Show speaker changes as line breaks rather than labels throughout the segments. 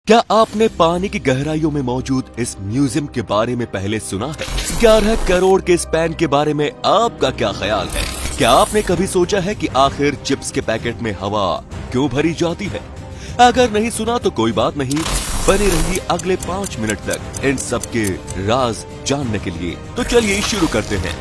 क्या आपने पानी की गहराइयों में मौजूद इस म्यूजियम के बारे में पहले सुना है? 11 करोड़ के स्पैन के बारे में आपका क्या ख्याल है? क्या आपने कभी सोचा है कि आखिर चिप्स के पैकेट में हवा क्यों भरी जाती है? अगर नहीं सुना तो कोई बात नहीं, बने रहिए अगले 5 मिनट तक इन सब के राज जानने के लिए। तो चलिए शुरू करते हैं।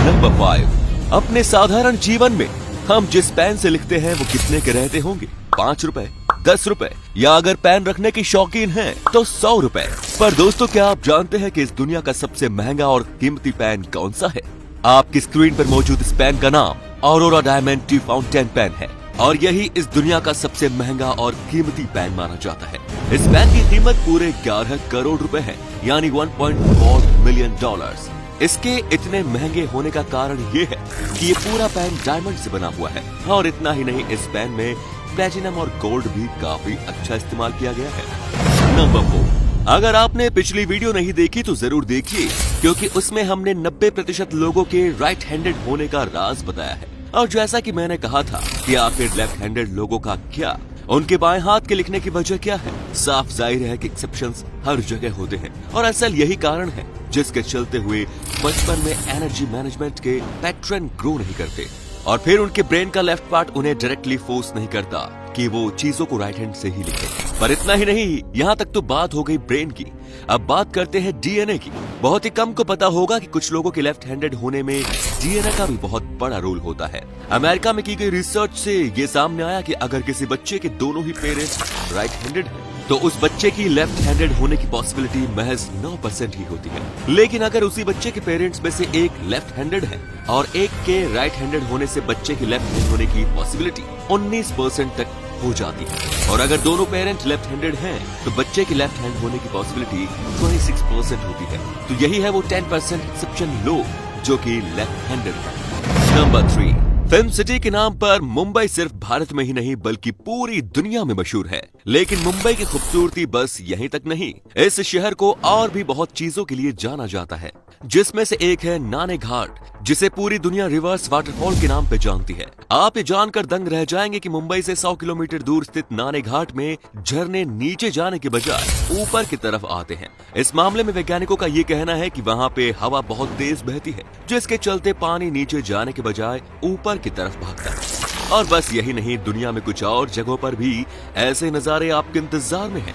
नंबर 5, अपने साधारण जीवन में हम जिस पेन से लिखते हैं वो कितने के रहते होंगे? 5 रुपए, 10 रुपए, या अगर पेन रखने की शौकीन हैं तो 100 रुपए। पर दोस्तों, क्या आप जानते हैं कि इस दुनिया का सबसे महंगा और कीमती पेन कौन सा है? आपकी स्क्रीन पर मौजूद इस पेन का नाम Aurora diamond T fountain pen है और यही इस दुनिया का सबसे महंगा और कीमती पेन माना जाता है। इस पेन की कीमत पूरे 11 करोड़ रुपए है, यानी 1.4 मिलियन डॉलर्स। इसके इतने महंगे होने का कारण ये है कि ये पूरा पेन डायमंड से बना हुआ है। और इतना ही नहीं, इस पेन में प्लेटिनम और गोल्ड भी काफी अच्छा इस्तेमाल किया गया है। नंबर 4, अगर आपने पिछली वीडियो नहीं देखी तो जरूर देखिए, क्योंकि उसमें हमने 90% लोगों के राइट हैंडेड होने का राज बताया है। और जैसा कि मैंने कहा था कि आखिर लेफ्ट हैंडेड लोगों का क्या, उनके बाएं हाथ के लिखने की वजह क्या है? साफ जाहिर है कि एक्सेप्शंस हर जगह होते हैं और असल यही कारण है जिसके चलते हुए बचपन में एनर्जी मैनेजमेंट के पैटर्न ग्रो नहीं करते और फिर उनके ब्रेन का लेफ्ट पार्ट उन्हें डायरेक्टली फोर्स नहीं करता कि वो चीजों को राइट हैंड से ही लिखें। पर इतना ही नहीं, यहाँ तक तो बात हो गई ब्रेन की, अब बात करते हैं डीएनए की। बहुत ही कम को पता होगा कि कुछ लोगों के लेफ्ट हैंडेड होने में डीएनए का भी बहुत बड़ा रोल होता है। अमेरिका में की गई रिसर्च से ये सामने आया कि अगर किसी बच्चे के दोनों ही पेरेंट्स राइट हैंडेड हैं, तो उस बच्चे की लेफ्ट हैंडेड होने की पॉसिबिलिटी महज 9% ही होती है। लेकिन अगर उसी बच्चे के पेरेंट्स में से एक लेफ्ट हैंडेड है और एक के राइट हैंडेड होने से बच्चे की लेफ्ट हैंड होने की पॉसिबिलिटी 19% तक हो जाती है। और अगर दोनों पेरेंट लेफ्ट हैंडेड हैं, तो बच्चे की लेफ्ट हैंड होने की पॉसिबिलिटी 26% होती है। तो यही है वो 10% एक्सेप्शन लोग जो कि लेफ्ट हैंडेड है। नंबर 3, फिल्म सिटी के नाम पर मुंबई सिर्फ भारत में ही नहीं बल्कि पूरी दुनिया में मशहूर है। लेकिन मुंबई की खूबसूरती बस यहीं तक नहीं, इस शहर को और भी बहुत चीजों के लिए जाना जाता है, जिसमें से एक है नाने घाट, जिसे पूरी दुनिया रिवर्स वाटरफॉल के नाम पे जानती है। आप ये जानकर दंग रह जाएंगे कि मुंबई से 100 किलोमीटर दूर स्थित नाने घाट में झरने नीचे जाने के बजाय ऊपर की तरफ आते हैं। इस मामले में वैज्ञानिकों का ये कहना है कि वहाँ पे हवा बहुत तेज बहती है, जिसके चलते पानी नीचे जाने के बजाय ऊपर की तरफ भागता है। और बस यही नहीं, दुनिया में कुछ और जगहों पर भी ऐसे नजारे आपके इंतजार में हैं।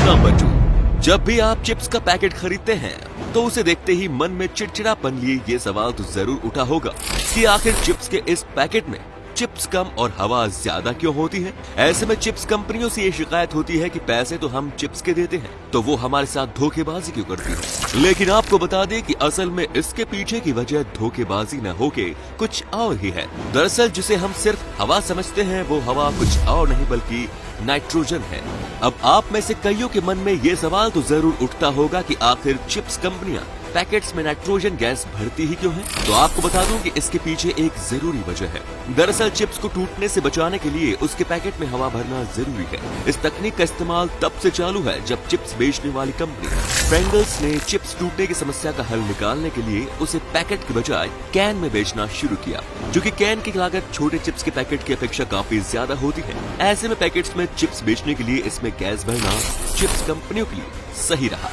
नंबर 2, जब भी आप चिप्स का पैकेट खरीदते हैं तो उसे देखते ही मन में चिड़चिड़ापन लिए ये सवाल तो जरूर उठा होगा कि आखिर चिप्स के इस पैकेट में चिप्स कम और हवा ज्यादा क्यों होती है? ऐसे में चिप्स कंपनियों से ये शिकायत होती है कि पैसे तो हम चिप्स के देते हैं, तो वो हमारे साथ धोखेबाजी क्यों करती है? लेकिन आपको बता दें कि असल में इसके पीछे की वजह धोखेबाजी न होके कुछ और ही है। दरअसल जिसे हम सिर्फ हवा समझते हैं, वो हवा कुछ और नहीं बल्कि नाइट्रोजन है। अब आप में से कईयों के मन में ये सवाल तो जरूर उठता होगा कि आखिर चिप्स कंपनियां पैकेट्स में नाइट्रोजन गैस भरती ही क्यों है? तो आपको बता दूं कि इसके पीछे एक जरूरी वजह है। दरअसल चिप्स को टूटने से बचाने के लिए उसके पैकेट में हवा भरना जरूरी है। इस तकनीक का इस्तेमाल तब से चालू है जब चिप्स बेचने वाली कंपनी फ्रेंगल्स ने चिप्स टूटने की समस्या का हल निकालने के लिए उसे पैकेट के बजाय कैन में बेचना शुरू किया, जो कि कैन की लागत छोटे चिप्स के पैकेट की अपेक्षा काफी ज्यादा होती है। ऐसे में पैकेट्स में चिप्स बेचने के लिए इसमें गैस भरना चिप्स कंपनियों के लिए सही रहा।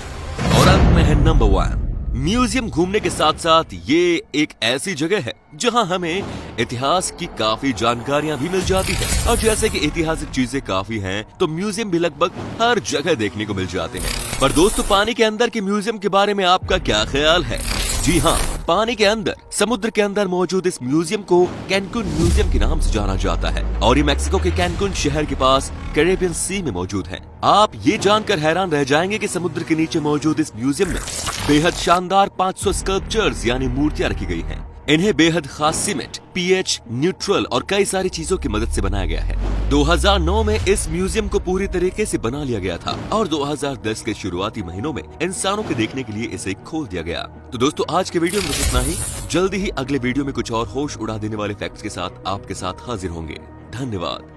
और अंत में है नंबर 1, म्यूजियम घूमने के साथ साथ ये एक ऐसी जगह है जहां हमें इतिहास की काफी जानकारियां भी मिल जाती है। और जैसे कि ऐतिहासिक चीजें काफी हैं, तो म्यूजियम भी लगभग हर जगह देखने को मिल जाते हैं। पर दोस्तों, पानी के अंदर के म्यूजियम के बारे में आपका क्या ख्याल है? जी हाँ, पानी के अंदर, समुद्र के अंदर मौजूद इस म्यूजियम को कैनकुन म्यूजियम के नाम से जाना जाता है और ये मेक्सिको के कैनकुन शहर के पास कैरेबियन सी में मौजूद है। आप ये जानकर हैरान रह जाएंगे कि समुद्र के नीचे मौजूद इस म्यूजियम में बेहद शानदार 500 स्कल्पचर्स यानी मूर्तियां रखी गई हैं। इन्हें बेहद खास सीमेंट, पीएच, न्यूट्रल और कई सारी चीजों की मदद से बनाया गया है। 2009 में इस म्यूजियम को पूरी तरीके से बना लिया गया था और 2010 के शुरुआती महीनों में इंसानों के देखने के लिए इसे खोल दिया गया। तो दोस्तों, आज के वीडियो में बस इतना ही। जल्दी ही अगले वीडियो में कुछ और होश उड़ा देने वाले फैक्ट्स के साथ आपके साथ हाजिर होंगे। धन्यवाद।